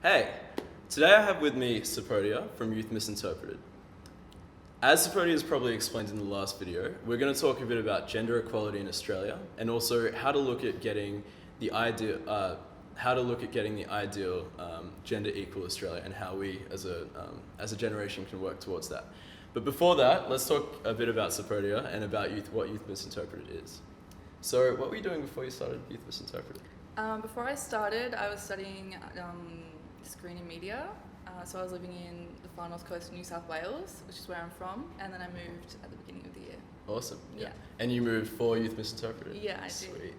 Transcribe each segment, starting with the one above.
Hey, today I have with me Sapodia from Youth Misinterpreted. As Sapodia has probably explained in the last video, we're going to talk a bit about gender equality in Australia and also how to look at getting the ideal gender equal Australia and how we as a generation can work towards that. But before that, let's talk a bit about Sapodia and about what Youth Misinterpreted is. So, what were you doing before you started Youth Misinterpreted? Before I started, I was studying screen and media. So I was living in the far north coast of New South Wales, which is where I'm from, and then I moved at the beginning of the year. Awesome. Yeah. And you moved for Youth Misinterpreted? Yeah, I did. Sweet.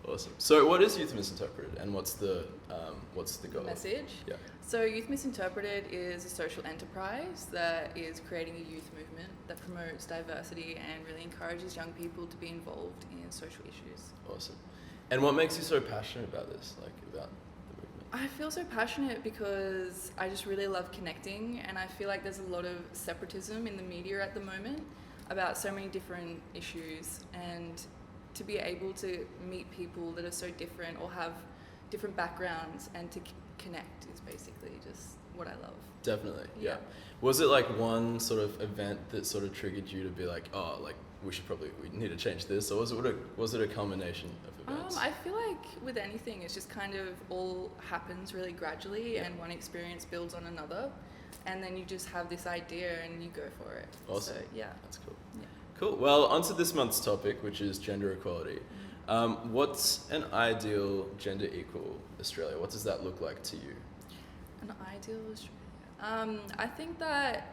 Awesome. So what is Youth Misinterpreted and what's the goal? Message? Yeah. So Youth Misinterpreted is a social enterprise that is creating a youth movement that promotes diversity and really encourages young people to be involved in social issues. Awesome. And what makes you so passionate about this, about the movement? I feel so passionate because I just really love connecting, and I feel like there's a lot of separatism in the media at the moment about so many different issues, and to be able to meet people that are so different or have different backgrounds and to connect is basically just what I love. Definitely, yeah. Yeah. Was it like one sort of event that sort of triggered you to be like, oh, like we need to change this, or was it a culmination of events? I feel like with anything, it's just kind of all happens really gradually, Yeah. and one experience builds on another, and then you just have this idea and you go for it. Awesome. So, yeah. That's cool. Yeah. Cool. Well, onto this month's topic, which is gender equality. What's an ideal gender equal Australia? What does that look like to you? An ideal Australia. I think that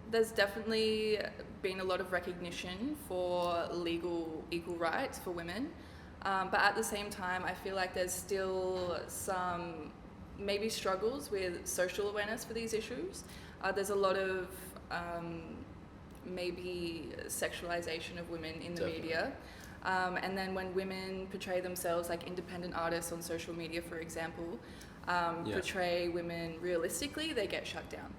there's definitely been a lot of recognition for legal equal rights for women, but at the same time, I feel like there's still some maybe struggles with social awareness for these issues. There's a lot of maybe sexualization of women in the Definitely. media. And then when women portray themselves like independent artists on social media, for example, portray women realistically, they get shut down.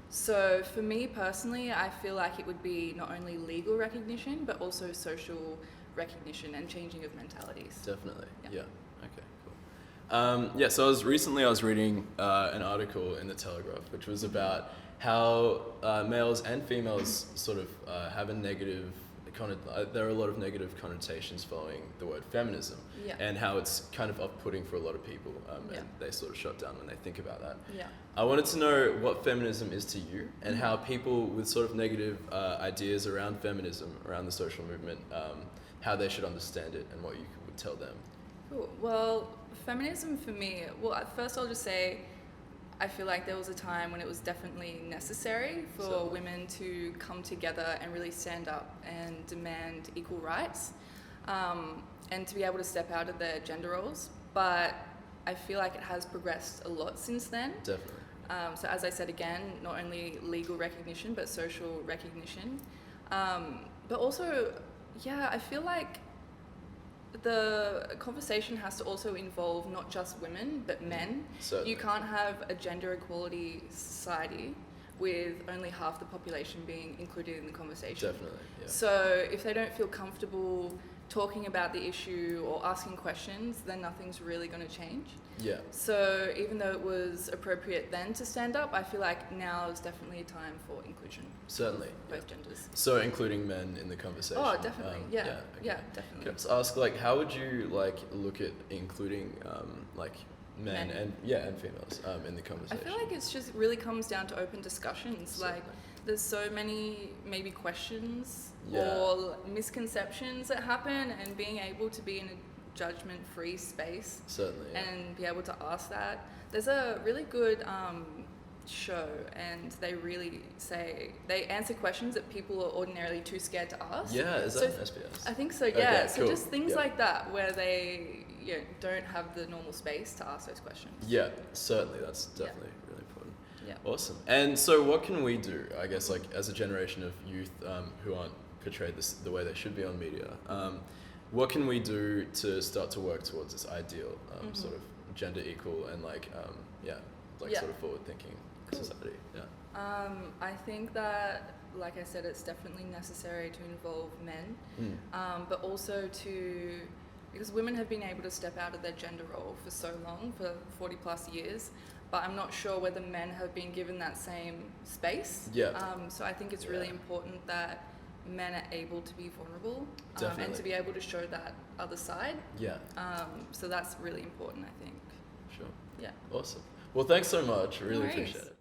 So for me personally, I feel like it would be not only legal recognition, but also social recognition and changing of mentalities. Definitely. Yeah. Yeah. Okay. Cool. So I was reading an article in the Telegraph, which was about how males and females sort of have a negative. There are a lot of negative connotations following the word feminism, Yeah. and how it's kind of off-putting for a lot of people, Yeah. and they sort of shut down when they think about that. Yeah. I wanted to know what feminism is to you, and how people with sort of negative ideas around feminism, around the social movement, how they should understand it, and what you would tell them. Cool. Well, feminism for me, at first I'll just say, I feel like there was a time when it was definitely necessary for Certainly. women to come together and really stand up and demand equal rights, and to be able to step out of their gender roles. But I feel like it has progressed a lot since then. Definitely. So as I said again, not only legal recognition, but social recognition. But also, I feel like the conversation has to also involve not just women, but men. Certainly. You can't have a gender equality society with only half the population being included in the conversation. Definitely. Yeah. So if they don't feel comfortable talking about the issue or asking questions, then nothing's really going to change. Yeah. So even though it was appropriate then to stand up, I feel like now is definitely a time for inclusion. Certainly. Of both genders. So including men in the conversation. Oh, definitely. Yeah, okay. definitely. Can I just ask, how would you look at including men and females in the I conversation? feel like it's just really comes down to open discussions. Certainly. There's so many maybe questions Yeah. or misconceptions that happen, and being able to be in a judgment-free space Certainly. Yeah. and be able to ask that. There's a really good show, and they answer questions that people are ordinarily too scared to ask. Yeah, is that on SBS? I think so, yeah. Okay, so cool. just things Yeah. like that where they don't have the normal space to ask those questions. Yeah, certainly. That's definitely really important. Yeah. Awesome. And so what can we do, I guess, as a generation of youth who aren't portrayed the way they should be on media? What can we do to start to work towards this ideal sort of gender equal and Yeah. sort of forward-thinking Cool. society? Yeah. I think that, like I said, it's definitely necessary to involve men, but also because women have been able to step out of their gender role for so long, for 40 plus years, but I'm not sure whether men have been given that same space. Yeah. So I think it's really important that men are able to be vulnerable and to be able to show that other side. Yeah. So that's really important, I think. Sure. Yeah. Awesome. Well, thanks so much. I really No worries. appreciate it.